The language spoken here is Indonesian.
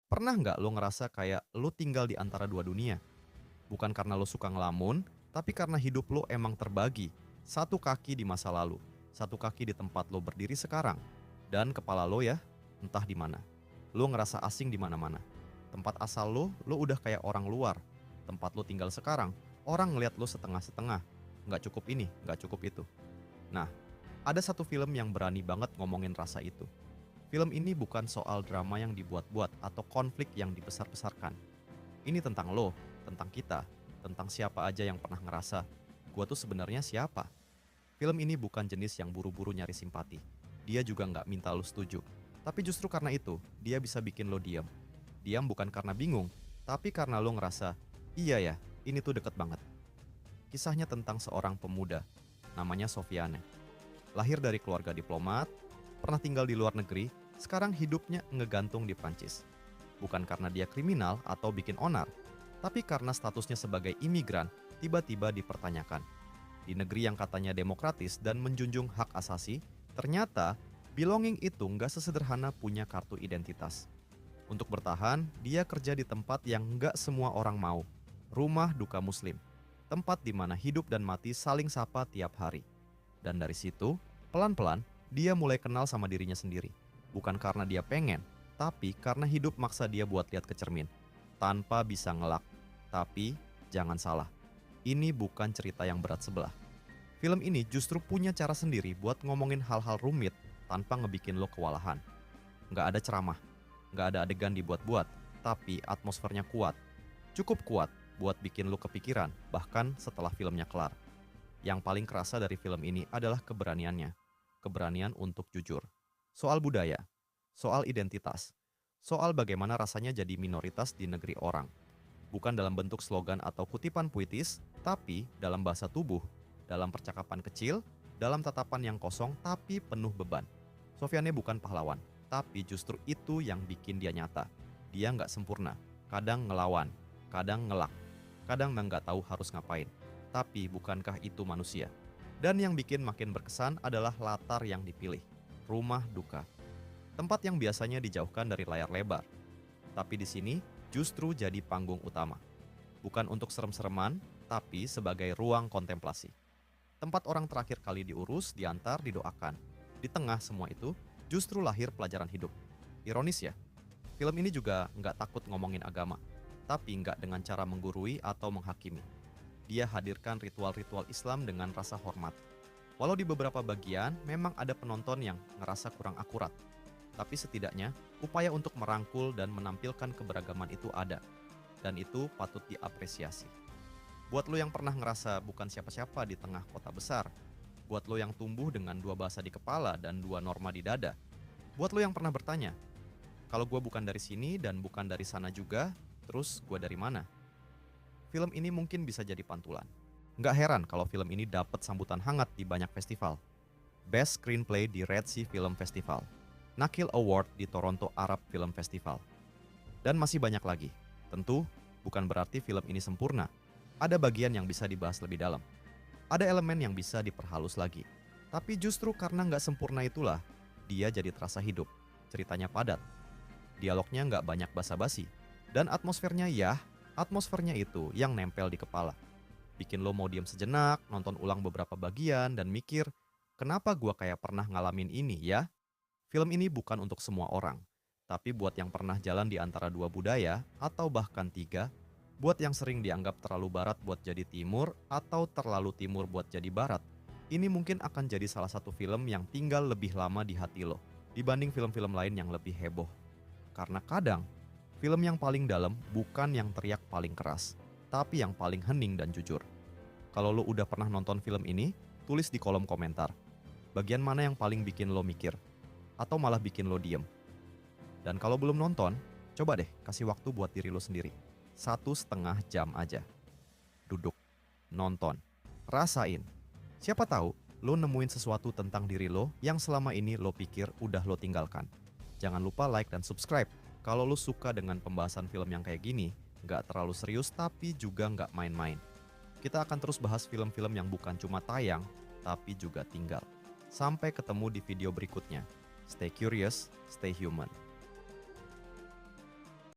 Pernah nggak lo ngerasa kayak lo tinggal di antara dua dunia? Bukan karena lo suka ngelamun, tapi karena hidup lo emang terbagi. Satu kaki di masa lalu, satu kaki di tempat lo berdiri sekarang. Dan kepala lo ya, entah di mana. Lo ngerasa asing di mana-mana. Tempat asal lo udah kayak orang luar. Tempat lo tinggal sekarang, orang ngeliat lo setengah-setengah. Nggak cukup ini, nggak cukup itu. Nah, ada satu film yang berani banget ngomongin rasa itu. Film ini bukan soal drama yang dibuat-buat atau konflik yang dibesar-besarkan. Ini tentang lo, tentang kita, tentang siapa aja yang pernah ngerasa, gua tuh sebenarnya siapa. Film ini bukan jenis yang buru-buru nyari simpati. Dia juga nggak minta lo setuju. Tapi justru karena itu, dia bisa bikin lo diam. Diam bukan karena bingung, tapi karena lo ngerasa, iya ya, ini tuh deket banget. Kisahnya tentang seorang pemuda, namanya Sofiane. Lahir dari keluarga diplomat, pernah tinggal di luar negeri, sekarang hidupnya ngegantung di Prancis. Bukan karena dia kriminal atau bikin onar, tapi karena statusnya sebagai imigran tiba-tiba dipertanyakan. Di negeri yang katanya demokratis dan menjunjung hak asasi, ternyata belonging itu nggak sesederhana punya kartu identitas. Untuk bertahan, dia kerja di tempat yang nggak semua orang mau. Rumah duka muslim. Tempat di mana hidup dan mati saling sapa tiap hari. Dan dari situ, pelan-pelan, dia mulai kenal sama dirinya sendiri. Bukan karena dia pengen, tapi karena hidup maksa dia buat lihat ke cermin. Tanpa bisa ngelak. Tapi, jangan salah. Ini bukan cerita yang berat sebelah. Film ini justru punya cara sendiri buat ngomongin hal-hal rumit tanpa ngebikin lo kewalahan. Nggak ada ceramah, nggak ada adegan dibuat-buat, tapi atmosfernya kuat. Cukup kuat buat bikin lo kepikiran, bahkan setelah filmnya kelar. Yang paling kerasa dari film ini adalah keberaniannya. Keberanian untuk jujur. Soal budaya, soal identitas, soal bagaimana rasanya jadi minoritas di negeri orang. Bukan dalam bentuk slogan atau kutipan puitis, tapi dalam bahasa tubuh, dalam percakapan kecil, dalam tatapan yang kosong tapi penuh beban. Sofiane bukan pahlawan, tapi justru itu yang bikin dia nyata. Dia nggak sempurna, kadang ngelawan, kadang ngelak, kadang nggak tahu harus ngapain. Tapi bukankah itu manusia? Dan yang bikin makin berkesan adalah latar yang dipilih. Rumah duka. Tempat yang biasanya dijauhkan dari layar lebar. Tapi di sini justru jadi panggung utama. Bukan untuk serem-sereman, tapi sebagai ruang kontemplasi. Tempat orang terakhir kali diurus, diantar, didoakan. Di tengah semua itu, justru lahir pelajaran hidup. Ironis ya, film ini juga nggak takut ngomongin agama. Tapi nggak dengan cara menggurui atau menghakimi. Dia hadirkan ritual-ritual Islam dengan rasa hormat. Walau di beberapa bagian memang ada penonton yang ngerasa kurang akurat. Tapi setidaknya upaya untuk merangkul dan menampilkan keberagaman itu ada. Dan itu patut diapresiasi. Buat lo yang pernah ngerasa bukan siapa-siapa di tengah kota besar. Buat lo yang tumbuh dengan dua bahasa di kepala dan dua norma di dada. Buat lo yang pernah bertanya, kalau gue bukan dari sini dan bukan dari sana juga, terus gue dari mana? Film ini mungkin bisa jadi pantulan. Nggak heran kalau film ini dapat sambutan hangat di banyak festival. Best Screenplay di Red Sea Film Festival, Nakil Award di Toronto Arab Film Festival. Dan masih banyak lagi. Tentu, bukan berarti film ini sempurna. Ada bagian yang bisa dibahas lebih dalam. Ada elemen yang bisa diperhalus lagi. Tapi justru karena nggak sempurna itulah, dia jadi terasa hidup. Ceritanya padat. Dialognya nggak banyak basa-basi. Dan atmosfernya itu yang nempel di kepala. Bikin lo mau diam sejenak, nonton ulang beberapa bagian, dan mikir, kenapa gua kayak pernah ngalamin ini ya? Film ini bukan untuk semua orang, tapi buat yang pernah jalan di antara dua budaya, atau bahkan tiga, buat yang sering dianggap terlalu barat buat jadi timur, atau terlalu timur buat jadi barat, ini mungkin akan jadi salah satu film yang tinggal lebih lama di hati lo, dibanding film-film lain yang lebih heboh. Karena kadang, film yang paling dalam bukan yang teriak paling keras, tapi yang paling hening dan jujur. Kalau lo udah pernah nonton film ini, tulis di kolom komentar. Bagian mana yang paling bikin lo mikir? Atau malah bikin lo diem? Dan kalau belum nonton, coba deh kasih waktu buat diri lo sendiri. 1,5 jam aja. Duduk, nonton, rasain. Siapa tahu lo nemuin sesuatu tentang diri lo yang selama ini lo pikir udah lo tinggalkan. Jangan lupa like dan subscribe. Kalau lo suka dengan pembahasan film yang kayak gini, nggak terlalu serius tapi juga nggak main-main. Kita akan terus bahas film-film yang bukan cuma tayang, tapi juga tinggal. Sampai ketemu di video berikutnya. Stay curious, stay human.